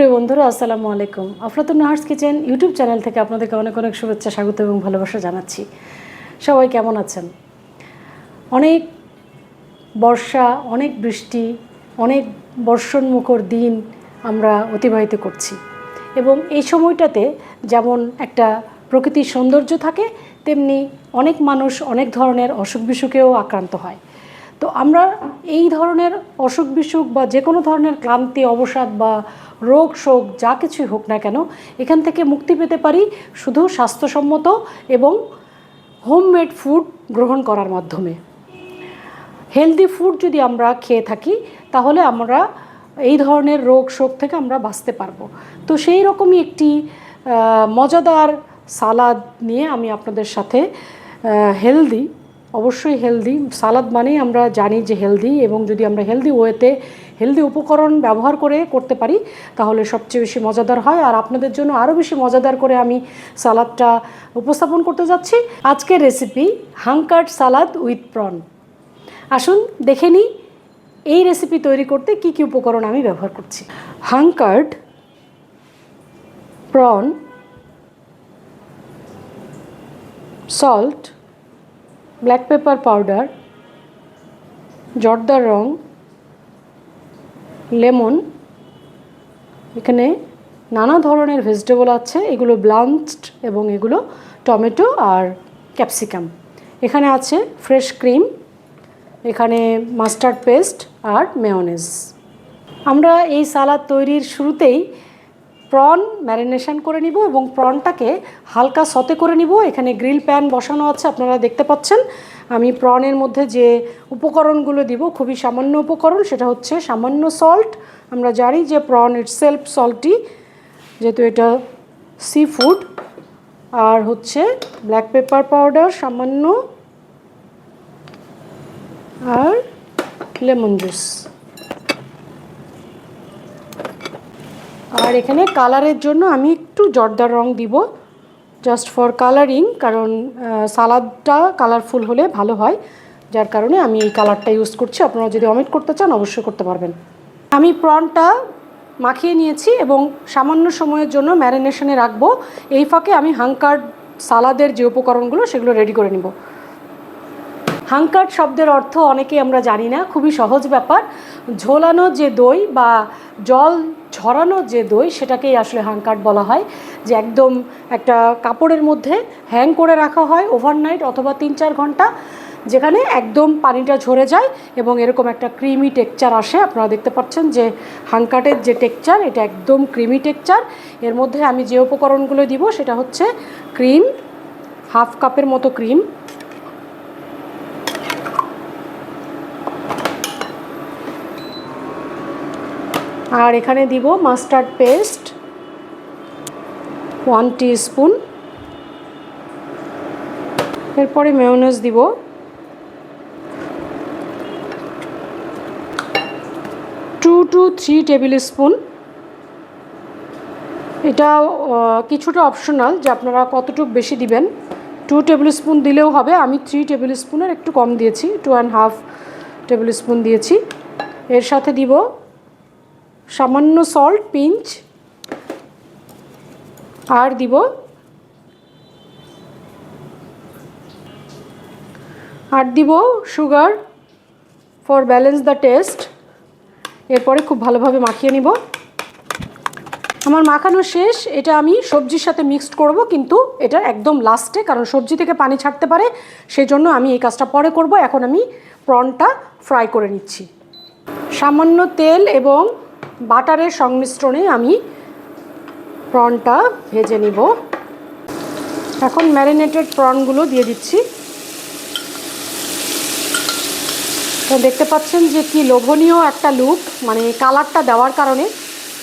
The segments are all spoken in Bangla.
সুপ্রিয় বন্ধুরা, আসসালামু আলাইকুম। আফলাতুন নাহার্স কিচেন ইউটিউব চ্যানেল থেকে আপনাদেরকে অনেক অনেক শুভেচ্ছা, স্বাগত এবং ভালোবাসা জানাচ্ছি। সবাই কেমন আছেন? অনেক বর্ষা, অনেক বৃষ্টি, অনেক বর্ষণমুখর দিন আমরা অতিবাহিত করছি এবং এই সময়টাতে যেমন একটা প্রকৃতির সৌন্দর্য থাকে, তেমনি অনেক মানুষ অনেক ধরনের অসুখ বিসুখেও আক্রান্ত হয়। তো আমরা এই ধরনের অসুখ বিসুখ বা যে কোনো ধরনের ক্লান্তি, অবসাদ বা রোগ শোক যা কিছুই হোক না কেন, এখান থেকে মুক্তি পেতে পারি শুধু স্বাস্থ্যসম্মত এবং হোমমেড ফুড গ্রহণ করার মাধ্যমে। হেলদি ফুড যদি আমরা খেয়ে থাকি তাহলে আমরা এই ধরনের রোগ শোক থেকে আমরা বাঁচতে পারবো। তো সেই রকমই একটি মজাদার সালাদ নিয়ে আমি আপনাদের সাথে হেলদি, অবশ্যই হেলদি সালাদ মানেই আমরা জানি যে হেলদি, এবং যদি আমরা হেলদি ওয়েতে হেলদি উপকরণ ব্যবহার করে করতে পারি তাহলে সবচেয়ে বেশি মজাদার হয়। আর আপনাদের জন্য আরও বেশি মজাদার করে আমি সালাদটা উপস্থাপন করতে যাচ্ছি। আজকের রেসিপি হাঙ্কার্ড সালাদ উইথ প্রন। আসুন দেখে নিই এই রেসিপি তৈরি করতে কি কি উপকরণ আমি ব্যবহার করছি। হাঙ্কার্ড, prawn, salt, black pepper powder, জর্দার রং, লেমন, এখানে নানা ধরনের ভেজিটেবল আছে, এগুলো ব্লাঞ্চড এবং এগুলো টমেটো আর ক্যাপসিকাম। এখানে আছে ফ্রেশ ক্রিম, এখানে মাস্টার্ড পেস্ট আর মেয়োনেজ। আমরা এই সালাদ তৈরির শুরুতেই প্রন ম্যারিনেশন করে নিব এবং প্রনটাকে হালকা সতে করে নিব। এখানে গ্রিল প্যান বসানো আছে, আপনারা দেখতে পাচ্ছেন। আমি প্রনের মধ্যে যে উপকরণগুলো দিব খুবই সামান্য উপকরণ, সেটা হচ্ছে সামান্য সল্ট। আমরা জানি যে প্রন ইটসেলফ সল্টি, যেহেতু এটা সি ফুড। আর হচ্ছে ব্ল্যাক পেপার পাউডার সামান্য, আর লেমন জুস। আর এখানে কালারের জন্য আমি একটু জর্দার রং দিব, জাস্ট ফর কালারিং, কারণ সালাদটা কালারফুল হলে ভালো হয়, যার কারণে আমি এই কালারটা ইউজ করছি। আপনারা যদি অমিট করতে চান অবশ্যই করতে পারবেন। আমি প্রনটা মাখিয়ে নিয়েছি এবং সামান্য সময়ের জন্য ম্যারিনেশনে রাখবো। এই ফাঁকে আমি হাঙ্কার্ড সালাদের যে উপকরণগুলো সেগুলো রেডি করে নিব। হাঙ্কার্ড শব্দের অর্থ অনেকেই আমরা জানি না, খুবই সহজ ব্যাপার। ঝোলানো যে দই বা জল ঝরানো যে দই সেটাকেই আসলে হাঙ্কার্ড বলা হয়, যে একদম একটা কাপড়ের মধ্যে হ্যাং করে রাখা হয় ওভারনাইট অথবা 3-4 ঘন্টা, যেখানে একদম পানিটা ঝরে যায় এবং এরকম একটা ক্রিমি টেক্সচার আসে। আপনারা দেখতে পাচ্ছেন যে হাঙ্কার্ডের যে টেক্সচার, এটা একদম ক্রিমি টেক্সচার। এর মধ্যে আমি যে উপকরণগুলো দিব সেটা হচ্ছে ক্রিম, হাফ কাপের মতো ক্রিম, আর এখানে দিব মাস্টার্ড পেস্ট 1 টিস্পুন, এরপরে মেয়োনেজ দিব 2 to 3 টেবিল স্পুন। এটা কিছুটা অপশনাল যে আপনারা কতটুকু বেশি দিবেন, 2 টেবিল স্পুন দিলেও হবে। আমি 3 টেবিল স্পুনের একটু কম দিয়েছি, 2.5 টেবিল স্পুন দিয়েছি। এর সাথে দিব সামান্য সল্ট পিঞ্চ, আর দিব sugar for balance the test. এরপরে খুব ভালোভাবে মাখিয়ে নিব। আমার মাখানো শেষ। এটা আমি সবজির সাথে মিক্সড করব, কিন্তু এটা একদম লাস্টে, কারণ সবজি থেকে পানি ছাড়তে পারে, সেই জন্য আমি এই কাজটা পরে করব। এখন আমি প্রনটা ফ্রাই করে নিচ্ছি। সামান্য তেল এবং বাটারের সংমিশ্রণে আমি প্রনটা ভেজে নিব। এখন ম্যারিনেটেড প্রনগুলো দিয়ে দিচ্ছি। তো দেখতে পাচ্ছেন যে কি লোভনীয় একটা লুক, মানে কালারটা দেওয়ার কারণে,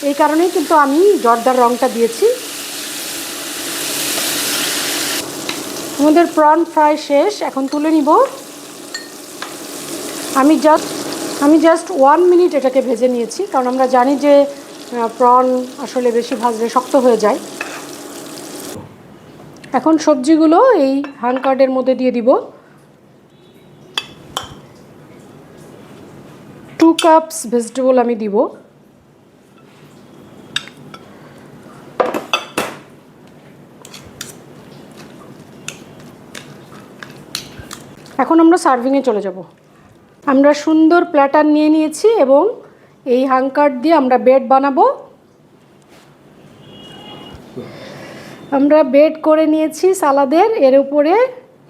এই কারণেই কিন্তু আমি জর্দার রংটা দিয়েছি। আমাদের প্রন ফ্রাই শেষ, এখন তুলে নিব। আমি জাস্ট 1 মিনিট এটাকে ভেজে নিয়েছি, কারণ আমরা জানি যে প্রন আসলে বেশি ভাজলে শক্ত হয়ে যায়। এখন সবজিগুলো এই হাঙ্কার্ডের মধ্যে দিয়ে দিব। 2 কাপস ভেজিটেবল আমি দিব। এখন আমরা সার্ভিংয়ে চলে যাব। আমরা সুন্দর প্ল্যাটার নিয়ে নিয়েছি এবং এই হাঙ্কার দিয়ে আমরা বেড বানাবো। আমরা বেড করে নিয়েছি সালাদের, এর উপরে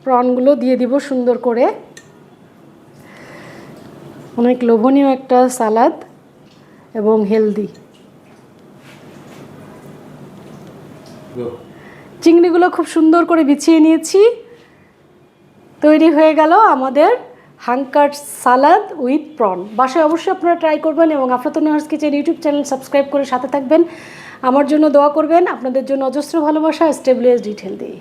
প্রনগুলো দিয়ে দিব সুন্দর করে। অনেক লোভনীয় একটা সালাদ এবং হেলদি। চিংড়িগুলো খুব সুন্দর করে বিছিয়ে নিয়েছি। তৈরি হয়ে গেল আমাদের হাঙ্কার সালাদ উইথ প্রন। বাসায় অবশ্যই আপনারা ট্রাই করবেন এবং Aflatun Nahar's kitchen YouTube channel subscribe করে সাথে থাকবেন। আমার জন্য দোয়া করবেন। আপনাদের জন্য অজস্র ভালোবাসা। স্টে ব্লেসড, ইট হেলদি।